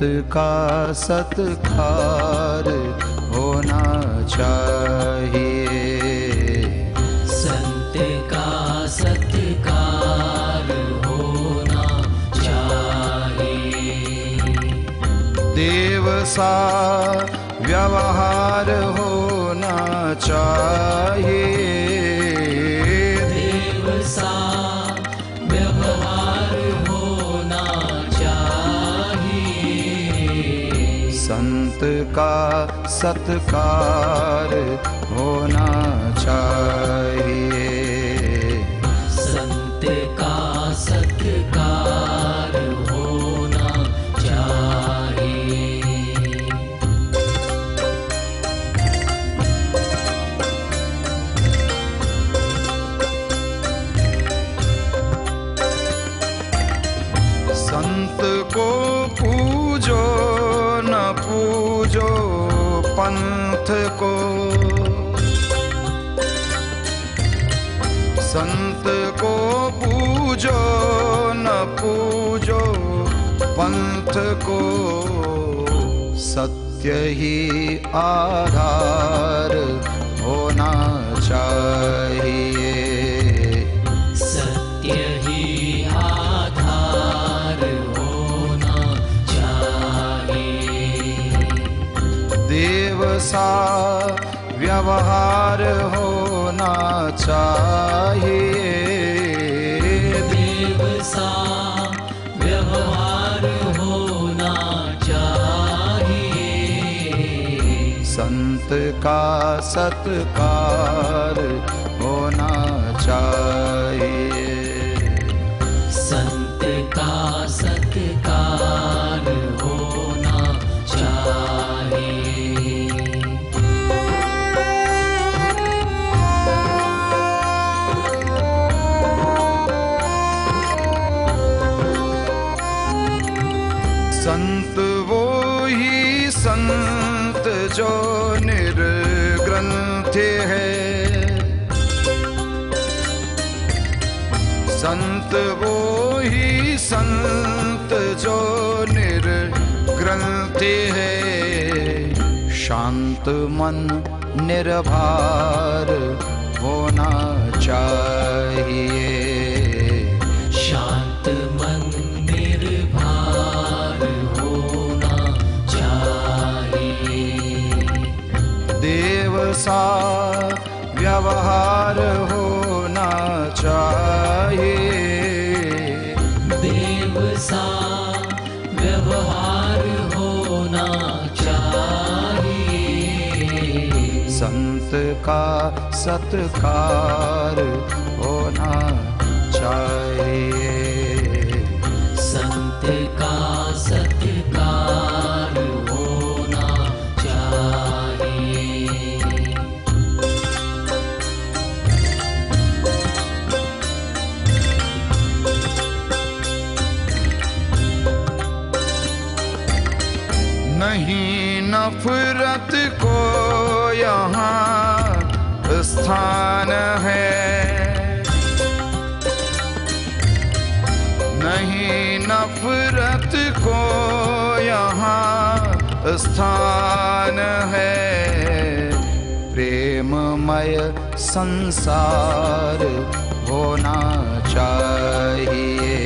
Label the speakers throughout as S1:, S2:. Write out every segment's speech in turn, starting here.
S1: का सत्कार होना चाहिए।
S2: संत का सत्कार होना चाहिए।
S1: देव सा व्यवहार होना चाहिए।
S2: देव सा व्यवहार होना चाहिए।
S1: संत का सत्कार होना चाहिए।
S2: संत का सत्कार होना चाहिए।
S1: संत को पूजो न पूजो पंथ को। संत को पूजो न पूजो पंथ को। सत्य ही आधार होना चाहिए।
S2: सत्य ही आधार होना चाहिए।
S1: देव सा व्यवहार होना चाहिए।
S2: देव सा व्यवहार होना चाहिए।
S1: संत का सत्कार होना चाहिए।
S2: संत का सत्कार होना चाहिए।
S1: संत वो ही संत जो निर्ग्रंथ है। संत वो ही संत जो निर्ग्रंथ है। शांत मन निर्भर होना चाहिए।
S2: शांत मन निर्भर होना चाहिए।
S1: देव सा व्यवहार होना चाहिए।
S2: देव सा व्यवहार होना चाहिए।
S1: संत का सत्कार होना चाहिए।
S2: संत का सत्कार होना चाहिए।
S1: नहीं नफरत को यहाँ स्थान है। नहीं नफरत को यहाँ स्थान है। प्रेममय संसार होना चाहिए।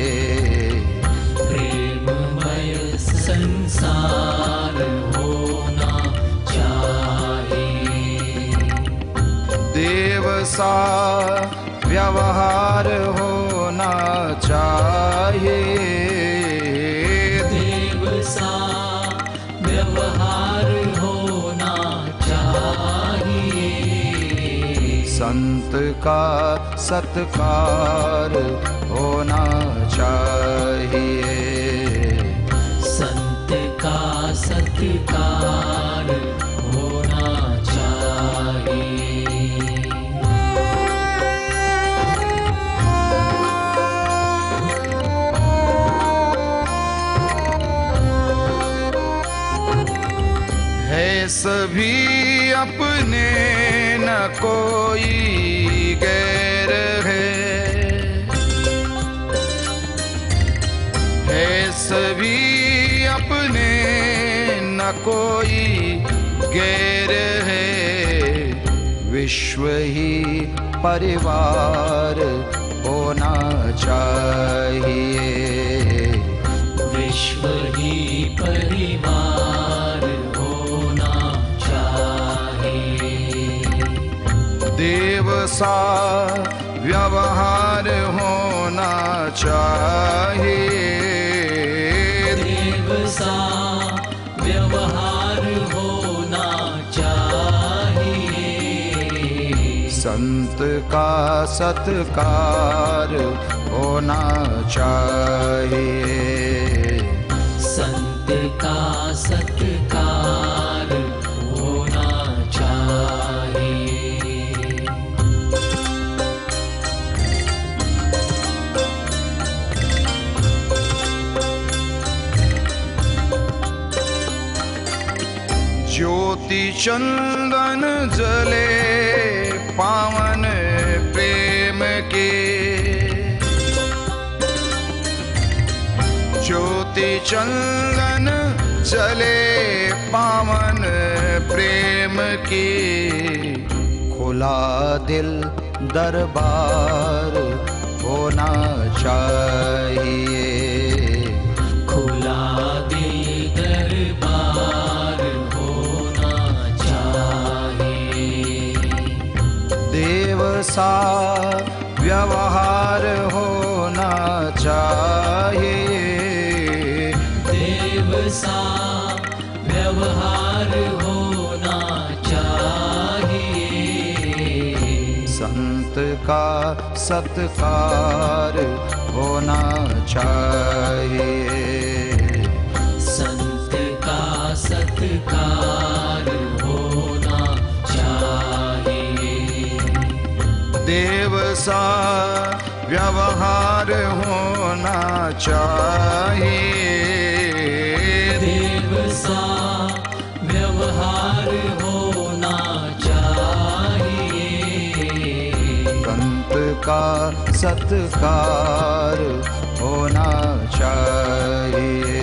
S2: प्रेममय संसार होना चाहिए।
S1: देव सा व्यवहार होना चाहिए।
S2: देव सा व्यवहार होना चाहिए।
S1: संत का सत्कार होना चाहिए।
S2: संत का सत्कार होना चाहिए।
S1: है सभी अपने न कोई गैर है। सभी अपने न कोई गैर है, विश्व ही परिवार होना चाहिए।
S2: विश्व ही परिवार होना चाहिए।
S1: देव सा व्यवहार होना चाहिए।
S2: देव सा व्यवहार होना चाहिए।
S1: संत का सत्कार होना चाहिए।
S2: संत का सत्कार होना चाहिए।
S1: ज्योति चंदन जले पावन प्रेम के, ज्योति चंदन जले पावन प्रेम की, खुला दिल दरबार होना चाहिए।
S2: खुला दिल दरबार होना चाहिए।
S1: देव सा व्यवहार होना चाहिए।
S2: देव सा व्यवहार होना चाहिए।
S1: संत का सत्कार होना चाहिए।
S2: संत का सत्कार होना चाहिए।
S1: देव सा व्यवहार होना चाहिए।
S2: देव सा व्यवहार होना चाहिए।
S1: संत का सत्कार होना चाहिए।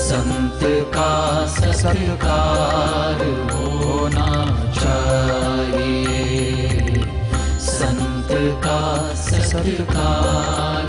S2: संत का सत्कार होना चाहिए। संत का सत्कार